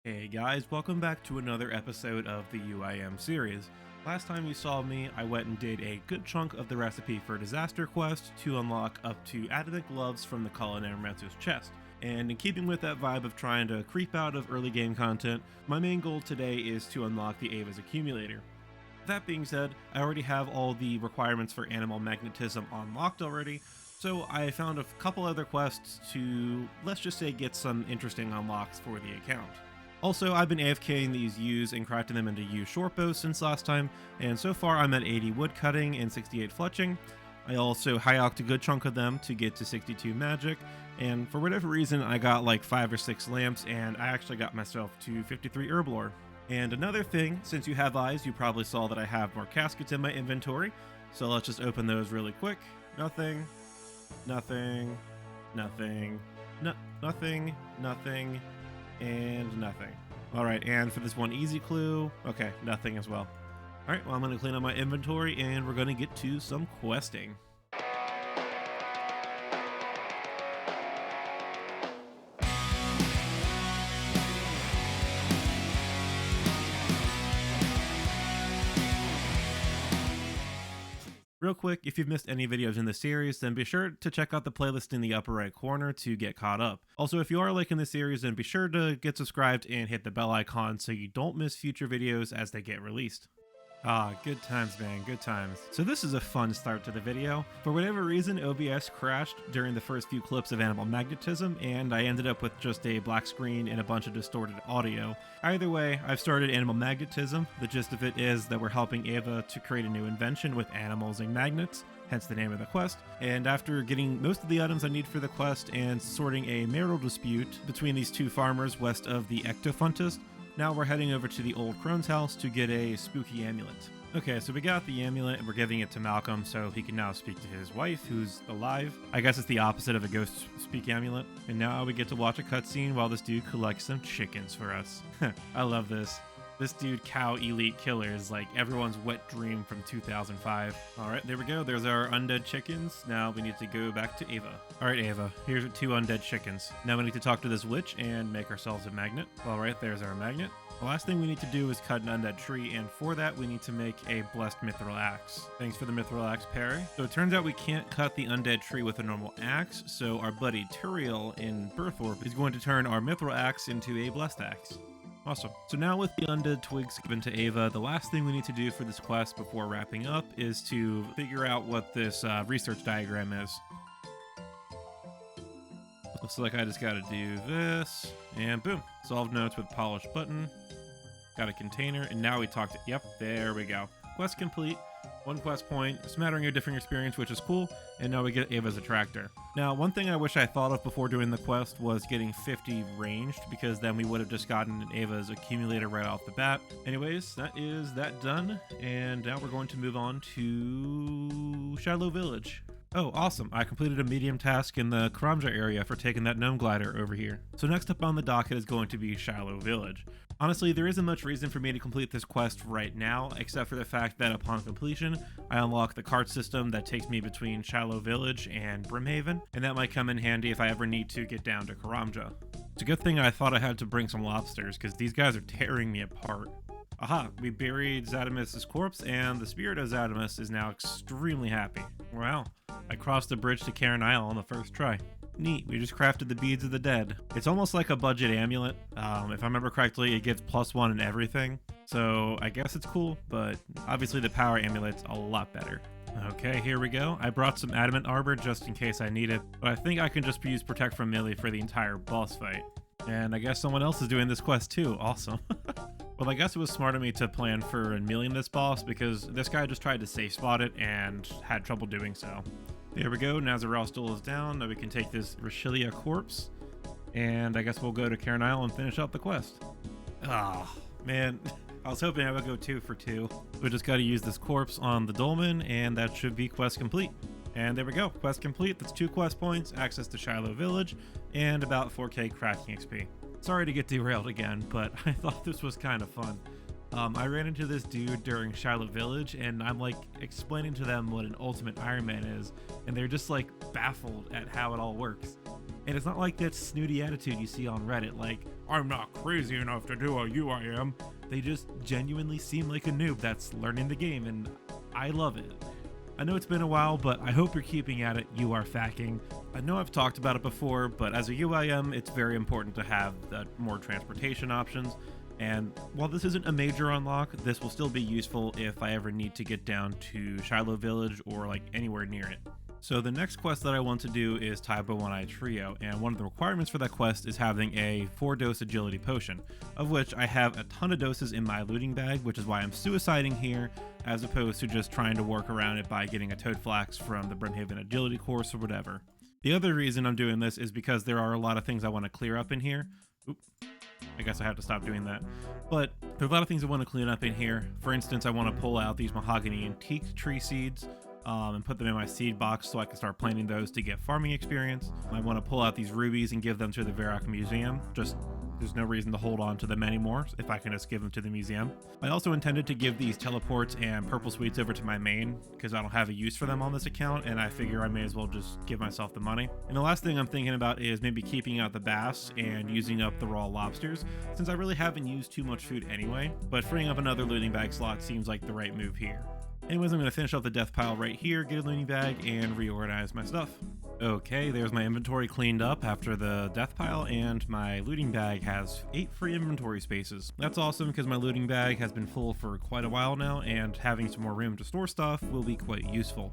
Hey guys, welcome back to another episode of the UIM series. Last time you saw me, I went and did a good chunk of the recipe for Disaster Quest to unlock up to adamant gloves from the Culinary Mentor's chest. And in keeping with that vibe of trying to creep out of early game content, my main goal today is to unlock the Ava's Accumulator. That being said, I already have all the requirements for animal magnetism unlocked already, so I found a couple other quests to, let's just say, get some interesting unlocks for the account. Also, I've been AFKing these U's and crafting them into U short bows since last time, and so far I'm at 80 wood cutting and 68 fletching. I also high-ocked a good chunk of them to get to 62 magic, and for whatever reason I got like 5 or 6 lamps, and I actually got myself to 53 herb lore. And another thing, since you have eyes, you probably saw that I have more caskets in my inventory, so let's just open those really quick. Nothing, nothing, nothing, nothing, nothing, and nothing. Alright, and for this one easy clue, okay, nothing as well. Alright, well I'm going to clean up my inventory and we're going to get to some questing. Real quick, if you've missed any videos in this series, then be sure to check out the playlist in the upper right corner to get caught up. Also, if you are liking this series, then be sure to get subscribed and hit the bell icon so you don't miss future videos as they get released. Ah, good times, man, good times. So this is a fun start to the video. For whatever reason, OBS crashed during the first few clips of Animal Magnetism, and I ended up with just a black screen and a bunch of distorted audio. Either way, I've started Animal Magnetism. The gist of it is that we're helping Ava to create a new invention with animals and magnets, hence the name of the quest. And after getting most of the items I need for the quest and sorting a marital dispute between these two farmers west of the Ectofuntist, now we're heading over to the old crone's house to get a spooky amulet. Okay, so we got the amulet and we're giving it to Malcolm so he can now speak to his wife, who's alive. I guess it's the opposite of a ghost speak amulet. And now we get to watch a cutscene while this dude collects some chickens for us. I love this. This dude, Cow Elite Killer, is like everyone's wet dream from 2005. Alright, there we go. There's our undead chickens. Now we need to go back to Ava. Alright, Ava, here's our 2 undead chickens. Now we need to talk to this witch and make ourselves a magnet. Alright, there's our magnet. The last thing we need to do is cut an undead tree, and for that we need to make a blessed mithril axe. Thanks for the mithril axe, Perry. So it turns out we can't cut the undead tree with a normal axe, so our buddy Turiel in Birthorpe is going to turn our mithril axe into a blessed axe. Awesome. So now with the undead twigs given to Ava, the last thing we need to do for this quest before wrapping up is to figure out what this research diagram is. Looks like I just gotta do this, and boom. Solved notes with polished button. Got a container, and now we talk to, yep, there we go. Quest complete. 1 quest point, a smattering of different experience, which is cool, and now we get Ava's attractor. Now, one thing I wish I thought of before doing the quest was getting 50 ranged, because then we would have just gotten an Ava's accumulator right off the bat. Anyways, that is that done, and now we're going to move on to Shallow Village. Oh, awesome. I completed a medium task in the Karamja area for taking that gnome glider over here. So next up on the docket is going to be Shallow Village. Honestly, there isn't much reason for me to complete this quest right now, except for the fact that upon completion, I unlock the cart system that takes me between Shallow Village and Brimhaven, and that might come in handy if I ever need to get down to Karamja. It's a good thing I thought I had to bring some lobsters, because these guys are tearing me apart. Aha, we buried Zadimus' corpse, and the spirit of Zadimus is now extremely happy. Wow, I crossed the bridge to Cairn Isle on the first try. Neat, we just crafted the beads of the dead. It's almost like a budget amulet. If I remember correctly, it gives +1 in everything. So I guess it's cool, but obviously the power amulet's a lot better. Okay, here we go. I brought some adamant arbor just in case I need it, but I think I can just use protect from melee for the entire boss fight. And I guess someone else is doing this quest too, awesome. Well, I guess it was smart of me to plan for annealing this boss because this guy just tried to safe spot it and had trouble doing so. There we go, now Zaralstul is down, now we can take this Rashilia corpse, and I guess we'll go to Cairn Isle and finish up the quest. Ah, man, I was hoping I would go 2 for 2. We just gotta use this corpse on the dolmen, and that should be quest complete. And there we go, quest complete, that's 2 quest points, access to Shiloh Village, and about 4k crafting XP. Sorry to get derailed again, but I thought this was kind of fun. I ran into this dude during Shiloh Village, and I'm like explaining to them what an ultimate Iron Man is, and they're just like baffled at how it all works. And it's not like that snooty attitude you see on Reddit, like, I'm not crazy enough to do a UIM. They just genuinely seem like a noob that's learning the game, and I love it. I know it's been a while, but I hope you're keeping at it, you are facking. I know I've talked about it before, but as a UIM, it's very important to have more transportation options. And while this isn't a major unlock, this will still be useful if I ever need to get down to Shiloh Village or like anywhere near it. So the next quest that I want to do is Taibo One Eye Trio, and one of the requirements for that quest is having a 4-dose agility potion, of which I have a ton of doses in my looting bag, which is why I'm suiciding here, as opposed to just trying to work around it by getting a Toad Flax from the Brimhaven agility course or whatever. The other reason I'm doing this is because there are a lot of things I want to clear up in here. Oop. I guess I have to stop doing that. But there are a lot of things I want to clean up in here. For instance, I want to pull out these mahogany antique tree seeds and put them in my seed box so I can start planting those to get farming experience. I want to pull out these rubies and give them to the Varrock Museum. There's no reason to hold on to them anymore if I can just give them to the museum. I also intended to give these teleports and purple sweets over to my main because I don't have a use for them on this account, and I figure I may as well just give myself the money. And the last thing I'm thinking about is maybe keeping out the bass and using up the raw lobsters, since I really haven't used too much food anyway, but freeing up another looting bag slot seems like the right move here. Anyways, I'm going to finish up the death pile right here, get a looting bag, and reorganize my stuff. Okay, there's my inventory cleaned up after the death pile, and my looting bag has 8 free inventory spaces. That's awesome because my looting bag has been full for quite a while now, and having some more room to store stuff will be quite useful.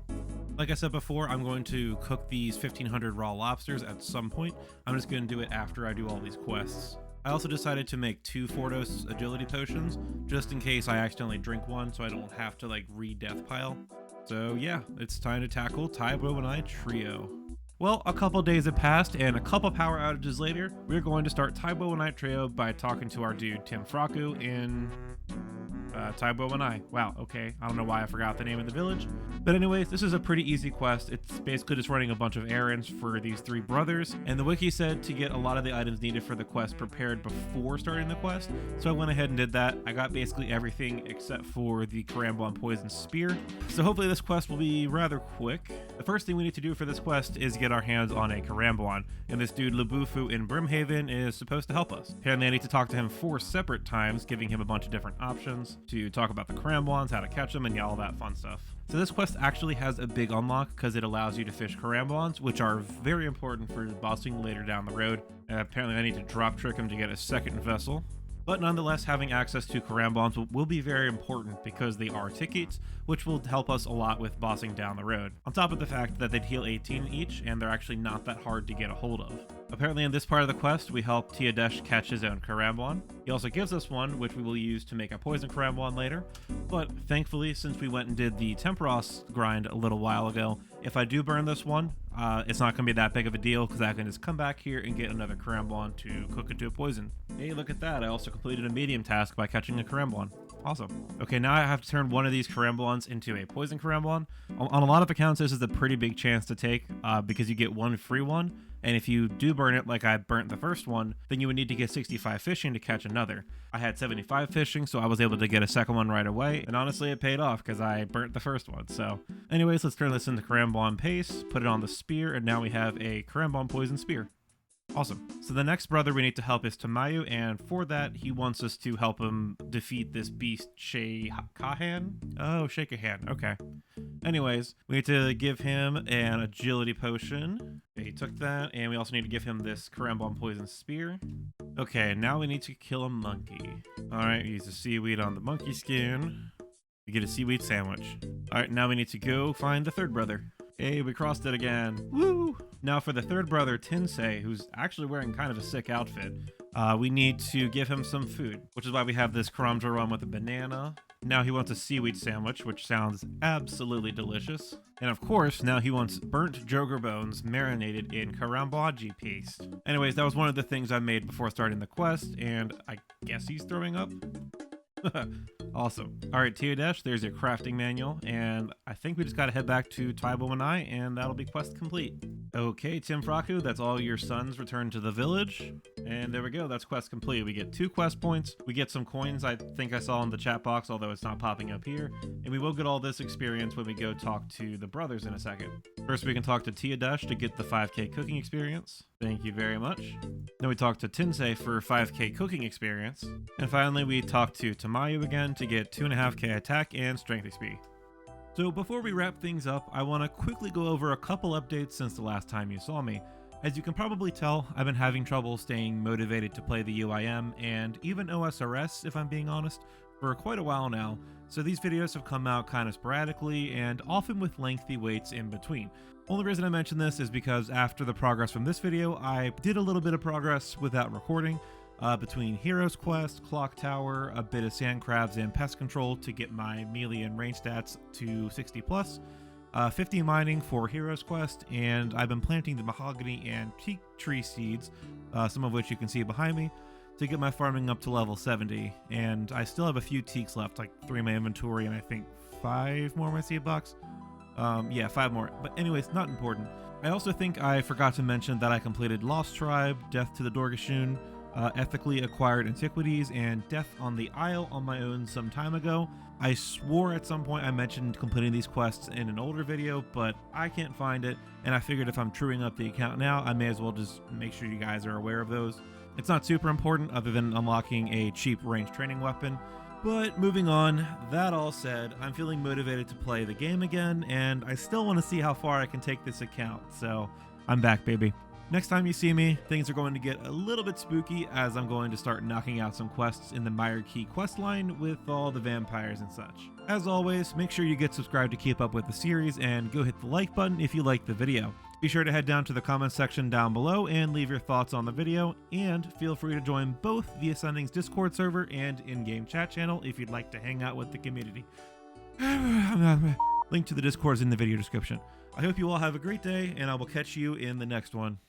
Like I said before, I'm going to cook these 1500 raw lobsters at some point. I'm just going to do it after I do all these quests. I also decided to make 2 4-dose agility potions, just in case I accidentally drink one so I don't have to like re-death pile. So yeah, it's time to tackle Taibo One Eye Trio. Well, a couple days have passed, and a couple power outages later, we're going to start Taibo One Eye Trio by talking to our dude Tim Fraku in Taibo One Eye. Wow, okay, I don't know why I forgot the name of the village. But anyways, this is a pretty easy quest. It's basically just running a bunch of errands for these 3 brothers, and the wiki said to get a lot of the items needed for the quest prepared before starting the quest, so I went ahead and did that. I got basically everything except for the Karambwan Poison Spear, so hopefully this quest will be rather quick. The first thing we need to do for this quest is get our hands on a Karambwan, and this dude Labufu in Brimhaven is supposed to help us. Apparently I need to talk to him 4 separate times, giving him a bunch of different options to talk about the Karambwans, how to catch them, and all that fun stuff. So this quest actually has a big unlock because it allows you to fish Karambwans, which are very important for bossing later down the road. Apparently I need to drop trick him to get a second vessel. But nonetheless, having access to Karambwans will be very important because they are tickets, which will help us a lot with bossing down the road. On top of the fact that they'd heal 18 each, and they're actually not that hard to get a hold of. Apparently in this part of the quest, we help Tiadesh catch his own Karambwan. He also gives us one, which we will use to make a poison Karambwan later. But thankfully, since we went and did the Temperos grind a little while ago, if I do burn this one, it's not going to be that big of a deal because I can just come back here and get another Karambwan to cook into a poison. Hey, look at that. I also completed a medium task by catching a Karambwan. Awesome. Okay, now I have to turn one of these Karambwans into a poison Karambwan. On a lot of accounts, this is a pretty big chance to take because you get one free one. And if you do burn it like I burnt the first one, then you would need to get 65 fishing to catch another. I had 75 fishing, so I was able to get a second one right away. And honestly, it paid off because I burnt the first one. So anyways, let's turn this into Karambwan Paste, put it on the spear, and now we have a Karambwan Poison Spear. Awesome. So the next brother we need to help is Tamayu, and for that, he wants us to help him defeat this beast, Shakahan? Oh, Shakahan. Okay. Anyways, we need to give him an agility potion. Okay, he took that, and we also need to give him this Karambwan Poison Spear. Okay, now we need to kill a monkey. Alright, use the seaweed on the monkey skin. We get a seaweed sandwich. Alright, now we need to go find the third brother. Hey, we crossed it again. Woo! Now for the third brother, Tensei, who's actually wearing kind of a sick outfit, we need to give him some food, which is why we have this Karamja rum with a banana. Now he wants a seaweed sandwich, which sounds absolutely delicious. And of course, now he wants burnt joger bones marinated in Karambwaji paste. Anyways, that was one of the things I made before starting the quest, and I guess he's throwing up? Awesome. Alright, Tiadesh, there's your crafting manual, and I think we just gotta head back to Taibo One Eye, and that'll be quest complete. Okay, Tim Fraku, that's all your sons returned to the village, and there we go, that's quest complete. We get 2 quest points, we get some coins I think I saw in the chat box, although it's not popping up here, and we will get all this experience when we go talk to the brothers in a second. First, we can talk to Tiadesh to get the 5k cooking experience. Thank you very much. Then we talked to Tinsei for 5k cooking experience. And finally, we talked to Tamayu again to get 2.5k attack and strength XP. So before we wrap things up, I want to quickly go over a couple updates since the last time you saw me. As you can probably tell, I've been having trouble staying motivated to play the UIM and even OSRS, if I'm being honest, for quite a while now, so these videos have come out kind of sporadically and often with lengthy waits in between. Only reason I mention this is because after the progress from this video, I did a little bit of progress without recording, between Heroes Quest, Clock Tower, a bit of Sand Crabs, and Pest Control to get my melee and range stats to 60 plus, 50 mining for Heroes Quest, and I've been planting the mahogany and teak tree seeds, some of which you can see behind me, to get my farming up to level 70, and I still have a few teaks left, like 3 in my inventory and I think 5 more in my seed box. Yeah, 5 more, but anyways, not important. I also think I forgot to mention that I completed Lost Tribe, Death to the Dorgashun, Ethically Acquired Antiquities, and Death on the Isle on my own some time ago. I swore at some point I mentioned completing these quests in an older video, but I can't find it, and I figured if I'm truing up the account now, I may as well just make sure you guys are aware of those. It's not super important other than unlocking a cheap range training weapon. But moving on, that all said, I'm feeling motivated to play the game again, and I still want to see how far I can take this account, so I'm back, baby. Next time you see me, things are going to get a little bit spooky as I'm going to start knocking out some quests in the Mire Key questline with all the vampires and such. As always, make sure you get subscribed to keep up with the series and go hit the like button if you liked the video. Be sure to head down to the comment section down below and leave your thoughts on the video, and feel free to join both the Ascending's Discord server and in-game chat channel if you'd like to hang out with the community. Link to the Discord is in the video description. I hope you all have a great day, and I will catch you in the next one.